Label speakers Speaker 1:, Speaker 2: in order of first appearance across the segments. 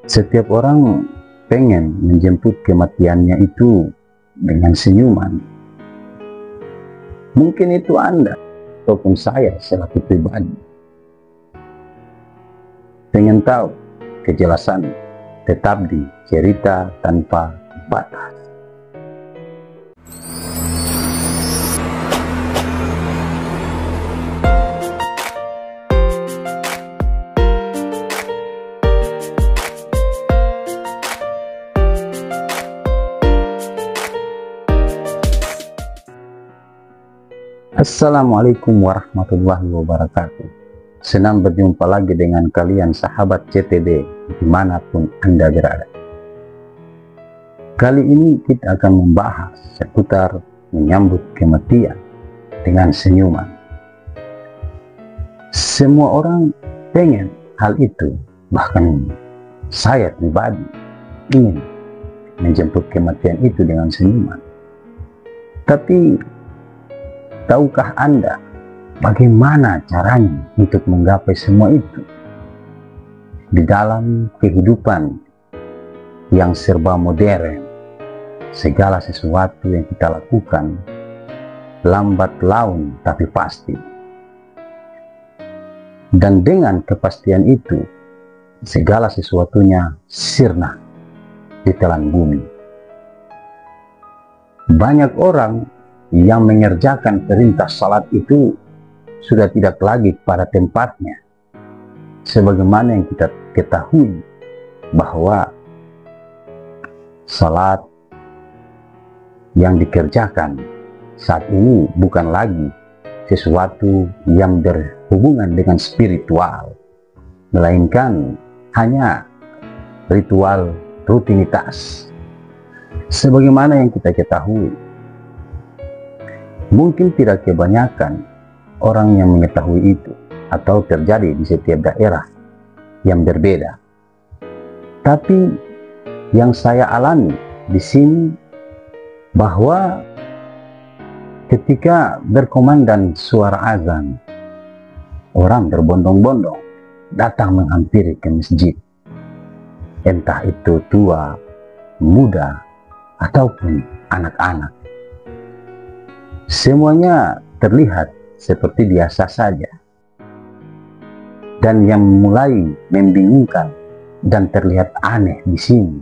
Speaker 1: Setiap orang pengen menjemput kematiannya itu dengan senyuman. Mungkin itu Anda ataupun saya selaku pribadi pengen tahu kejelasan, tetap di cerita tanpa batas. Assalamualaikum warahmatullahi wabarakatuh. Senang berjumpa lagi dengan kalian sahabat CTD dimanapun Anda berada. Kali ini kita akan membahas seputar menyambut kematian dengan senyuman. Semua orang pengen hal itu, bahkan saya pribadi ingin menjemput kematian itu dengan senyuman. Tapi tahukah Anda bagaimana caranya untuk menggapai semua itu? Di dalam kehidupan yang serba modern, segala sesuatu yang kita lakukan lambat laun tapi pasti. Dan dengan kepastian itu, segala sesuatunya sirna ditelan bumi. Banyak orang yang mengerjakan perintah salat itu sudah tidak lagi pada tempatnya. Sebagaimana yang kita ketahui bahwa salat yang dikerjakan saat ini bukan lagi sesuatu yang berhubungan dengan spiritual, melainkan hanya ritual rutinitas. Sebagaimana yang kita ketahui, mungkin tidak kebanyakan orang yang mengetahui itu atau terjadi di setiap daerah yang berbeda. Tapi yang saya alami di sini bahwa ketika berkumandang suara azan, orang berbondong-bondong datang menghampiri ke masjid. Entah itu tua, muda, ataupun anak-anak. Semuanya terlihat seperti biasa saja. Dan yang mulai membingungkan dan terlihat aneh di sini,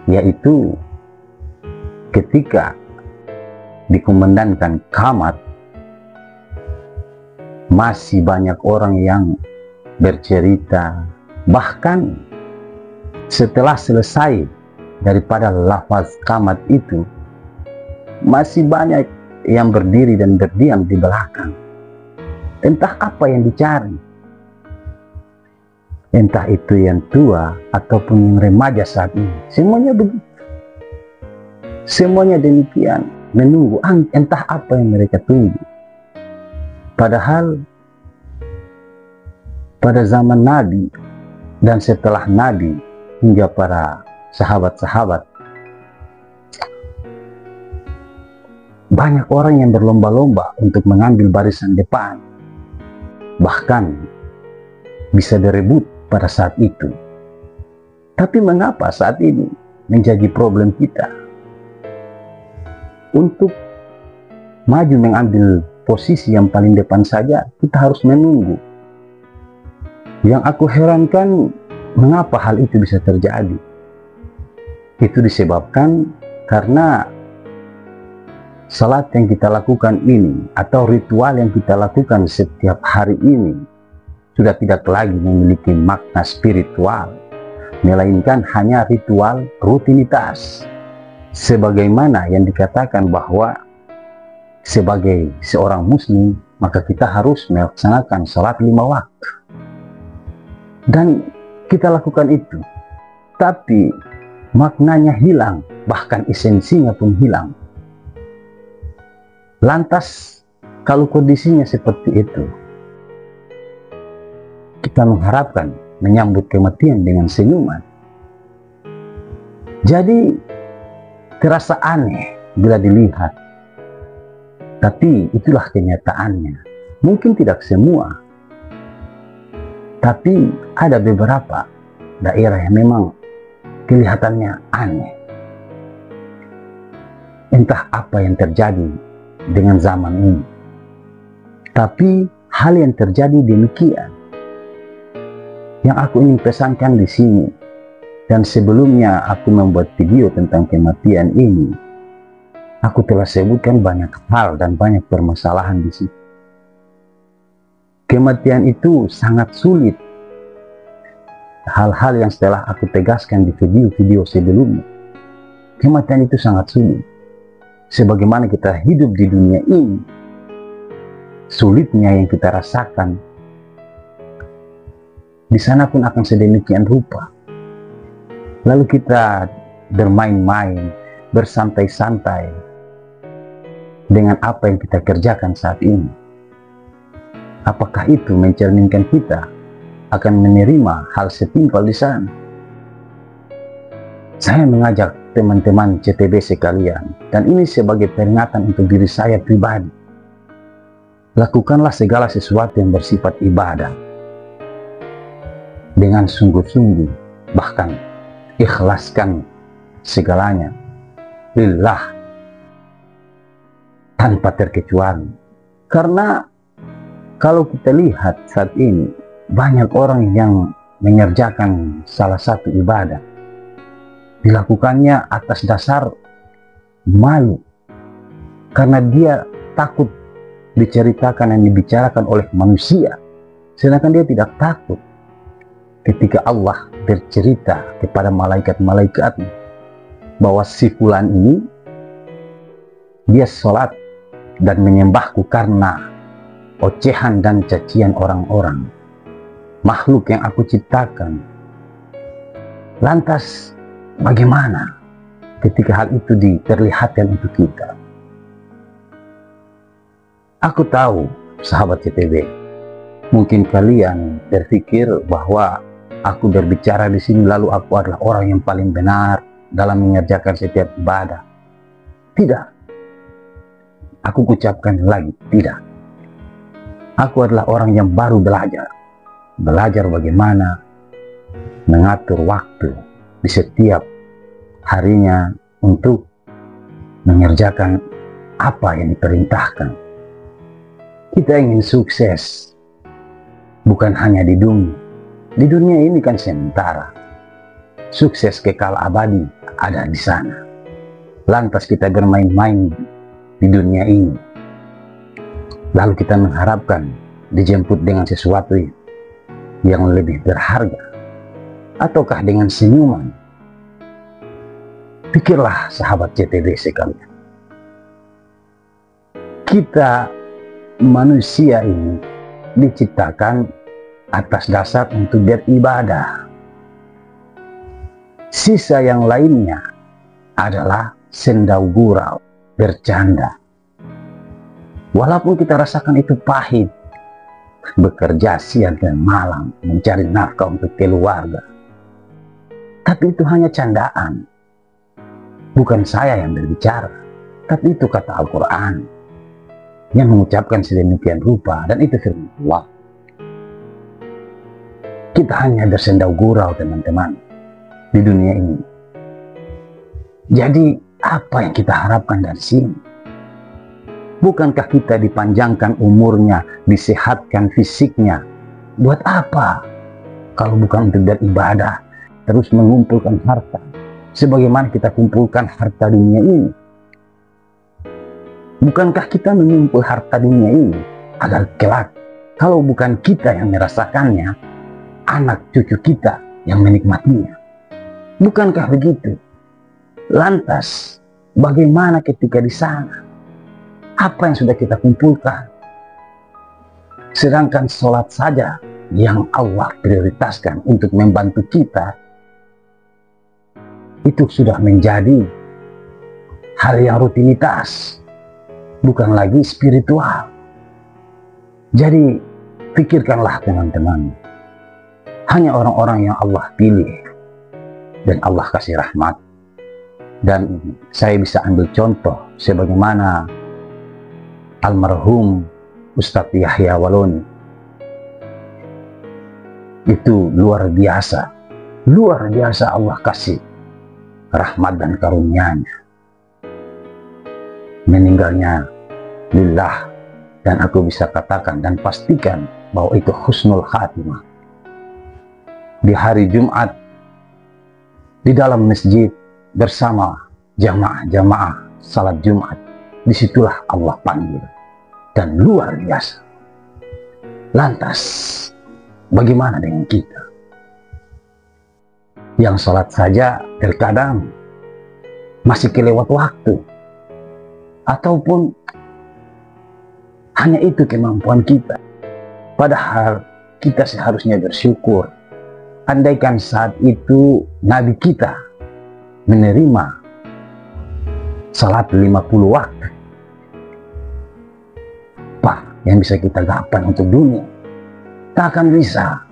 Speaker 1: yaitu ketika dikumandangkan qamat, masih banyak orang yang bercerita, bahkan setelah selesai daripada lafaz qamat itu, masih banyak yang berdiri dan berdiam di belakang. Entah apa yang dicari, entah itu yang tua ataupun yang remaja saat ini. Semuanya begitu, semuanya demikian, menunggu entah apa yang mereka tunggu. Padahal pada zaman Nabi dan setelah Nabi hingga para sahabat-sahabat, banyak orang yang berlomba-lomba untuk mengambil barisan depan, bahkan bisa direbut pada saat itu. Tapi mengapa saat ini menjadi problem kita? Untuk maju mengambil posisi yang paling depan saja, kita harus menunggu. Yang aku herankan, mengapa hal itu bisa terjadi? Itu disebabkan karena salat yang kita lakukan ini atau ritual yang kita lakukan setiap hari ini sudah tidak lagi memiliki makna spiritual, melainkan hanya ritual rutinitas. Sebagaimana yang dikatakan bahwa sebagai seorang muslim, maka kita harus melaksanakan salat 5 waktu. Dan kita lakukan itu, tapi maknanya hilang, bahkan esensinya pun hilang. Lantas, kalau kondisinya seperti itu, kita mengharapkan menyambut kematian dengan senyuman. Jadi, terasa aneh bila dilihat. Tapi itulah kenyataannya. Mungkin tidak semua, tapi ada beberapa daerah yang memang kelihatannya aneh. Entah apa yang terjadi dengan zaman ini. Tapi hal yang terjadi demikian. Yang aku ingin pesankan di sini, dan sebelumnya aku membuat video tentang kematian ini, aku telah sebutkan banyak hal dan banyak permasalahan di sini. Kematian itu sangat sulit. Hal-hal yang setelah aku tegaskan di video-video sebelumnya, kematian itu sangat sulit. Sebagaimana kita hidup di dunia ini, sulitnya yang kita rasakan, di sana pun akan sedemikian rupa. Lalu kita bermain-main, bersantai-santai dengan apa yang kita kerjakan saat ini. Apakah itu mencerminkan kita akan menerima hal setimpal di sana? Saya mengajak teman-teman CTB sekalian, dan ini sebagai peringatan untuk diri saya pribadi. Lakukanlah segala sesuatu yang bersifat ibadah dengan sungguh-sungguh, bahkan ikhlaskan segalanya lillah tanpa terkecuali. Karena kalau kita lihat saat ini, banyak orang yang mengerjakan salah satu ibadah dilakukannya atas dasar malu, karena dia takut diceritakan yang dibicarakan oleh manusia, sedangkan dia tidak takut ketika Allah bercerita kepada malaikat-malaikatnya bahwa si fulan ini dia sholat dan menyembahku karena ocehan dan cacian orang-orang, makhluk yang aku ciptakan. Lantas bagaimana ketika hal itu diperlihatkan untuk kita? Aku tahu, sahabat CTB, mungkin kalian berpikir bahwa aku berbicara di sini lalu aku adalah orang yang paling benar dalam mengerjakan setiap ibadah. Tidak. Aku ucapkan lagi, tidak. Aku adalah orang yang baru belajar bagaimana mengatur waktu di setiap harinya untuk mengerjakan apa yang diperintahkan. Kita ingin sukses, bukan hanya di dunia. Di dunia ini kan sementara. Sukses kekal abadi ada di sana. Lantas kita bermain-main di dunia ini, lalu kita mengharapkan dijemput dengan sesuatu yang lebih berharga, ataukah dengan senyuman? Pikirlah, sahabat CTB sekalian. Kita manusia ini diciptakan atas dasar untuk beribadah. Sisa yang lainnya adalah sendau gurau, bercanda. Walaupun kita rasakan itu pahit, bekerja siang dan malam mencari nafkah untuk keluarga, tapi itu hanya candaan. Bukan saya yang berbicara, tapi itu kata Al-Quran yang mengucapkan sedemikian rupa, dan itu firman Allah. Kita hanya bersendau gurau, teman-teman, di dunia ini. Jadi apa yang kita harapkan dari sini? Bukankah kita dipanjangkan umurnya, disehatkan fisiknya? Buat apa? Kalau bukan untuk beribadah, terus mengumpulkan harta, sebagaimana kita kumpulkan harta dunia ini. Bukankah kita mengumpul harta dunia ini agar kelak, kalau bukan kita yang merasakannya, anak cucu kita yang menikmatinya? Bukankah begitu? Lantas, bagaimana ketika di sana? Apa yang sudah kita kumpulkan? Sedangkan sholat saja yang Allah prioritaskan untuk membantu kita, itu sudah menjadi hal yang rutinitas, bukan lagi spiritual. Jadi pikirkanlah, teman-teman, hanya orang-orang yang Allah pilih dan Allah kasih rahmat. Dan saya bisa ambil contoh sebagaimana almarhum Ustadz Yahya Waloni. Itu luar biasa Luar biasa Allah kasih rahmat dan karunia-Nya. Meninggalnya lillah, dan aku bisa katakan dan pastikan bahwa itu husnul khatimah. Di hari Jumat, di dalam masjid bersama jamaah-jamaah salat Jumat, disitulah Allah panggil, dan luar biasa. Lantas bagaimana dengan kita yang salat saja terkadang masih kelewat waktu, ataupun hanya itu kemampuan kita, padahal kita seharusnya bersyukur. Andaikan saat itu Nabi kita menerima salat 50 waktu, apa yang bisa kita gapai untuk dunia? Tak akan bisa.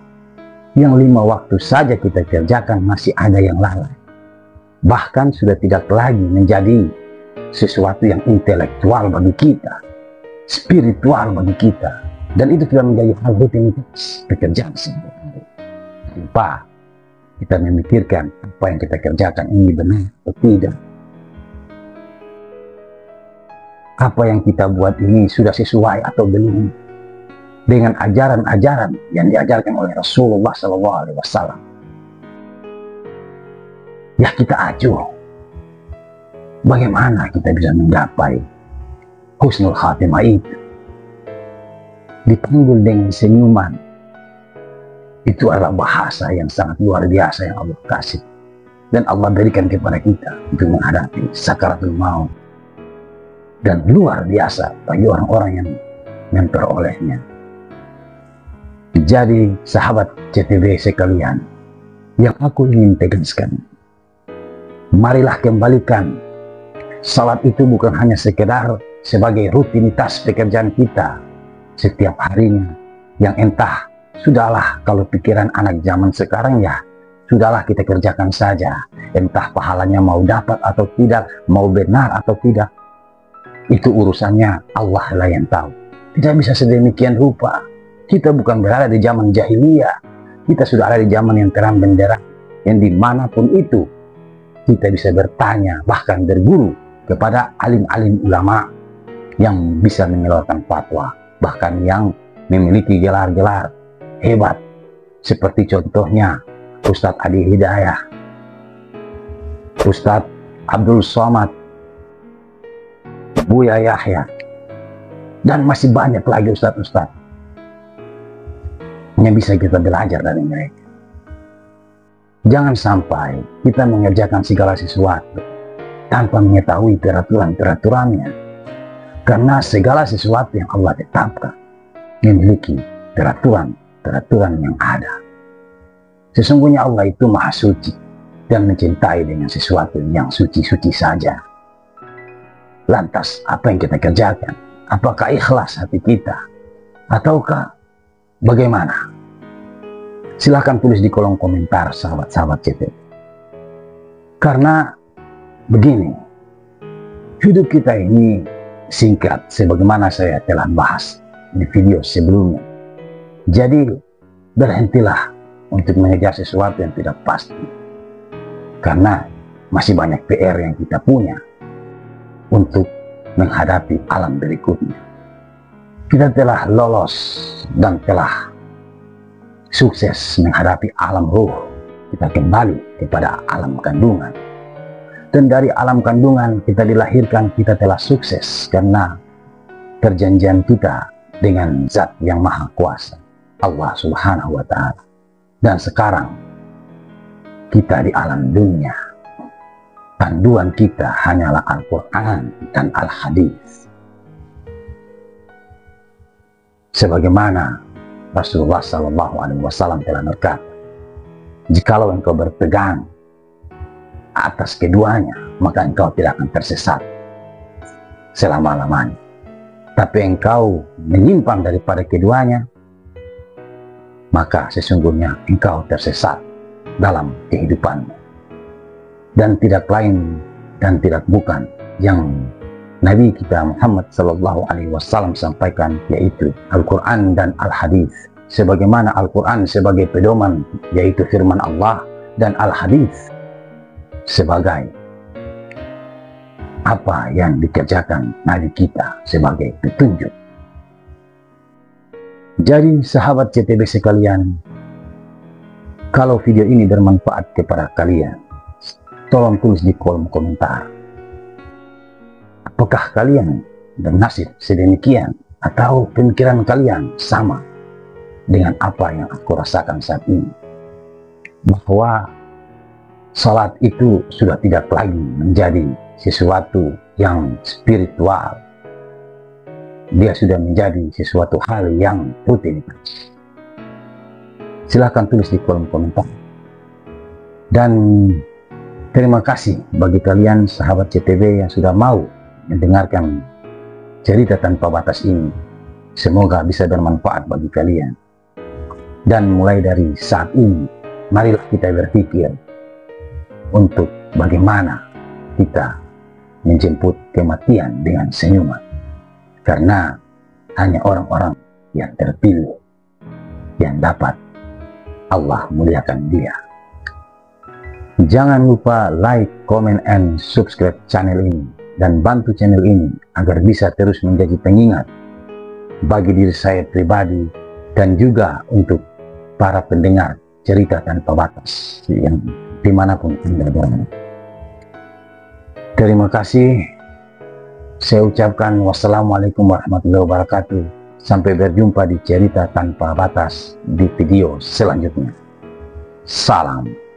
Speaker 1: Yang 5 waktu saja kita kerjakan masih ada yang lalai. Bahkan sudah tidak lagi menjadi sesuatu yang intelektual bagi kita, spiritual bagi kita, dan itu sudah menjadi hal rutinitas pekerjaan sehari-hari. Tanpa kita memikirkan apa yang kita kerjakan ini benar atau tidak, apa yang kita buat ini sudah sesuai atau belum dengan ajaran-ajaran yang diajarkan oleh Rasulullah SAW. Ya, kita acuh. Bagaimana kita bisa menggapai husnul khatimah itu? Dipanggil dengan senyuman. Itu adalah bahasa yang sangat luar biasa yang Allah kasih dan Allah berikan kepada kita untuk menghadapi sakaratul maut, dan luar biasa bagi orang-orang yang memperolehnya. Jadi sahabat CTB sekalian, yang aku ingin tegaskan, marilah kembalikan salat itu bukan hanya sekedar sebagai rutinitas pekerjaan kita setiap harinya, yang entah sudahlah, kalau pikiran anak zaman sekarang ya sudahlah kita kerjakan saja, entah pahalanya mau dapat atau tidak, mau benar atau tidak, itu urusannya Allah lah yang tahu. Tidak bisa sedemikian rupa. Kita bukan berada di zaman jahiliyah, kita sudah ada di zaman yang terang benderang, yang dimanapun itu kita bisa bertanya, bahkan berguru kepada alim-alim ulama yang bisa mengeluarkan fatwa, bahkan yang memiliki gelar-gelar hebat, seperti contohnya Ustadz Adi Hidayah, Ustadz Abdul Somad, Buya Yahya, dan masih banyak lagi ustadz-ustadz yang bisa kita belajar dari mereka. Jangan sampai kita mengerjakan segala sesuatu tanpa mengetahui peraturan-peraturannya, karena segala sesuatu yang Allah tetapkan memiliki peraturan yang ada. Sesungguhnya Allah itu maha suci dan mencintai dengan sesuatu yang suci-suci saja. Lantas apa yang kita kerjakan? Apakah ikhlas hati kita? Ataukah bagaimana? Silahkan tulis di kolom komentar sahabat-sahabat CTB. Karena begini, hidup kita ini singkat sebagaimana saya telah bahas di video sebelumnya. Jadi berhentilah untuk mengejar sesuatu yang tidak pasti, karena masih banyak PR yang kita punya untuk menghadapi alam berikutnya. Kita telah lolos dan telah sukses menghadapi alam ruh. Kita kembali kepada alam kandungan, dan dari alam kandungan kita dilahirkan, kita telah sukses karena perjanjian kita dengan Zat yang Maha Kuasa, Allah Subhanahu wa Ta'ala. Dan sekarang kita di alam dunia, panduan kita hanyalah Al-Quran dan Al-Hadis. Sebagaimana Rasulullah SAW telah berkata, jikalau engkau berpegang atas keduanya, maka engkau tidak akan tersesat selama-lamanya. Tapi engkau menyimpang daripada keduanya, maka sesungguhnya engkau tersesat dalam kehidupanmu. Dan tidak lain dan tidak bukan yang Nabi kita Muhammad SAW sampaikan, yaitu Al-Quran dan Al-Hadis. Sebagaimana Al-Quran sebagai pedoman, yaitu firman Allah, dan Al-Hadis sebagai apa yang dikerjakan Nabi kita sebagai petunjuk. Jadi sahabat CTB sekalian, kalau video ini bermanfaat kepada kalian, tolong tulis di kolom komentar. Apakah kalian bernasib sedemikian atau pemikiran kalian sama dengan apa yang aku rasakan saat ini? Bahwa salat itu sudah tidak lagi menjadi sesuatu yang spiritual. Dia sudah menjadi sesuatu hal yang rutinitas. Silahkan tulis di kolom komentar. Dan terima kasih bagi kalian sahabat CTB yang sudah mau mendengarkan cerita tanpa batas ini. Semoga bisa bermanfaat bagi kalian. Dan mulai dari saat ini, marilah kita berpikir untuk bagaimana kita menjemput kematian dengan senyuman. Karena hanya orang-orang yang terpilih yang dapat Allah muliakan dia. Jangan lupa like, comment, and subscribe channel ini. Dan bantu channel ini agar bisa terus menjadi pengingat bagi diri saya pribadi dan juga untuk para pendengar cerita tanpa batas yang dimanapun Anda berada. Terima kasih. Saya ucapkan wassalamualaikum warahmatullahi wabarakatuh. Sampai berjumpa di cerita tanpa batas di video selanjutnya. Salam.